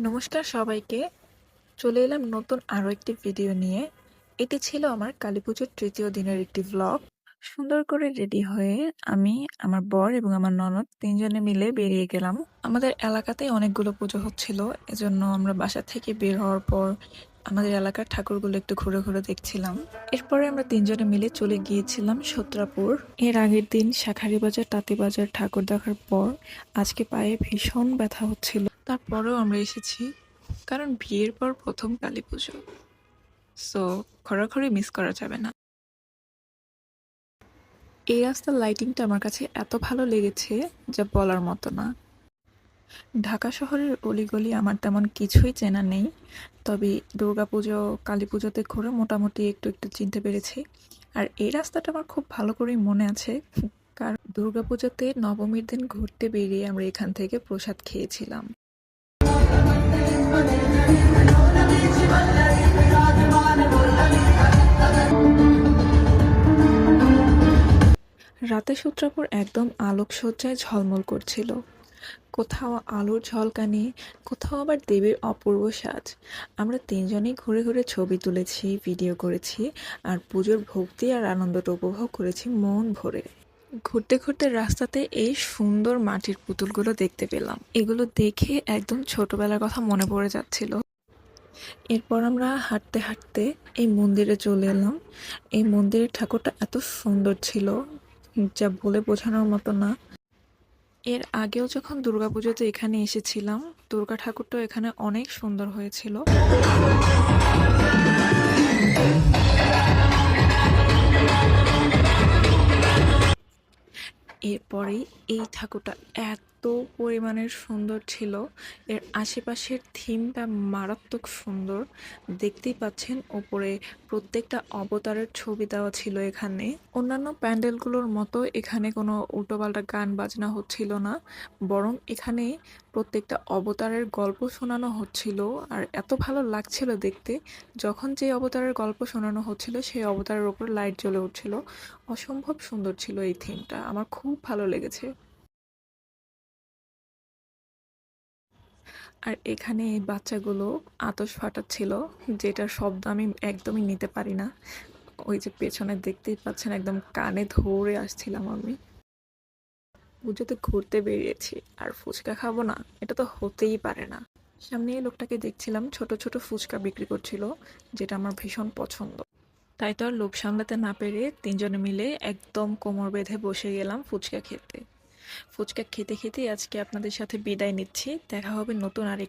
নমস্কার সবাইকে। চলে এলাম নতুন আরো একটি ভিডিও নিয়ে। এটি ছিল আমার কালীপুজোর তৃতীয় দিনের একটি ভ্লগ। সুন্দর করে রেডি হয়ে আমি, আমার বর এবং আমার ননদ ৩ জনে মিলে বেরিয়ে গেলাম। আমাদের এলাকাতেই অনেকগুলো পুজো হচ্ছিল। এজন্য আমরা বাসা থেকে বের হওয়ার পর আমাদের এলাকার ঠাকুরগুলো একটু ঘুরে ঘুরে দেখছিলাম। এরপরে আমরা ৩ জনে মিলে চলে গিয়েছিলাম সত্রাপুর। এর আগের দিন শাঁখারীবাজার, তাঁতীবাজার ঠাকুর দেখার পর আজকে পায়ে ভীষণ ব্যথা হচ্ছিল। তারপরেও আমরা এসেছি, কারণ বিয়ের পর প্রথম কালীপুজো। সো খড়াখড়ি মিস করা যাবে না। এই রাস্তার লাইটিংটা আমার কাছে এত ভালো লেগেছে যা বলার মতো না। ঢাকা শহরের অলিগলি আমার তেমন কিছুই চেনা নেই, তবে দুর্গাপুজো, কালীপুজোতে ঘুরে মোটামুটি একটু একটু চিনতে পেরেছি। আর এই রাস্তাটা আমার খুব ভালো করেই মনে আছে, কারণ দুর্গাপুজোতে নবমীর দিন ঘুরতে বেরিয়ে আমরা এখান থেকে প্রসাদ খেয়েছিলাম। রাতে সূত্রাপুর একদম আলোকসজ্জায় ঝলমল করছিল। কোথাও আলোর ঝলকানি, কোথাও আবার দেবীর অপূর্ব সাজ। আমরা ৩ জনেই ঘুরে ঘুরে ছবি তুলেছি, ভিডিও করেছি, আর পুজোর ভক্তি আর আনন্দটা উপভোগ করেছি মন ভরে। ঘুরতে ঘুরতে রাস্তাতে এই সুন্দর মাটির পুতুলগুলো দেখতে পেলাম। এগুলো দেখে একদম ছোটবেলার কথা মনে পড়ে যাচ্ছিল। এরপর আমরা হাঁটতে হাঁটতে এই মন্দিরে চলে এলাম। এই মন্দিরের ঠাকুরটা এত সুন্দর ছিল যা বলে বোঝানোর মতো না। এর আগেও যখন দুর্গাপুজোতে এখানে এসেছিলাম, দুর্গা ঠাকুরটাও এখানে অনেক সুন্দর হয়েছিল। এরপরেই এই ঠাকুরটা এত পরিমাণের সুন্দর ছিল। এর আশেপাশের থিমটা মারাত্মক সুন্দর। দেখতেই পাচ্ছেন ওপরে প্রত্যেকটা অবতারের ছবি দেওয়া ছিল এখানে। অন্যান্য প্যান্ডেলগুলোর মতো এখানে কোনো উল্টোপাল্টা গান বাজনা হচ্ছিল না, বরং এখানে প্রত্যেকটা অবতারের গল্প শোনানো হচ্ছিল। আর এত ভালো লাগছিল দেখতে, যখন যে অবতারের গল্প শোনানো হচ্ছিল সেই অবতারের ওপর লাইট জ্বলে উঠছিল। অসম্ভব সুন্দর ছিল এই থিমটা, আমার খুব ভালো লেগেছে। আর এখানে এই বাচ্চাগুলো আতশ ফাটাচ্ছিল, যেটার শব্দ আমি একদমই নিতে পারি না। ওই যে পেছনে দেখতেই পাচ্ছেন, একদম কানে ধরে আসছিলাম আমি। পুজোতে ঘুরতে বেরিয়েছি আর ফুচকা খাবো না, এটা তো হতেই পারে না। সামনে এই লোকটাকে দেখছিলাম ছোট ছোট ফুচকা বিক্রি করছিল, যেটা আমার ভীষণ পছন্দ। তাই তো আর লোভ সামলাতে না পেরে ৩ জনে মিলে একদম কোমর বেঁধে বসে গেলাম ফুচকা খেতে। ফুচকা খেতে খেতেই আজকে আপনাদের সাথে বিদায় নিচ্ছি। দেখা হবে নতুন আরেক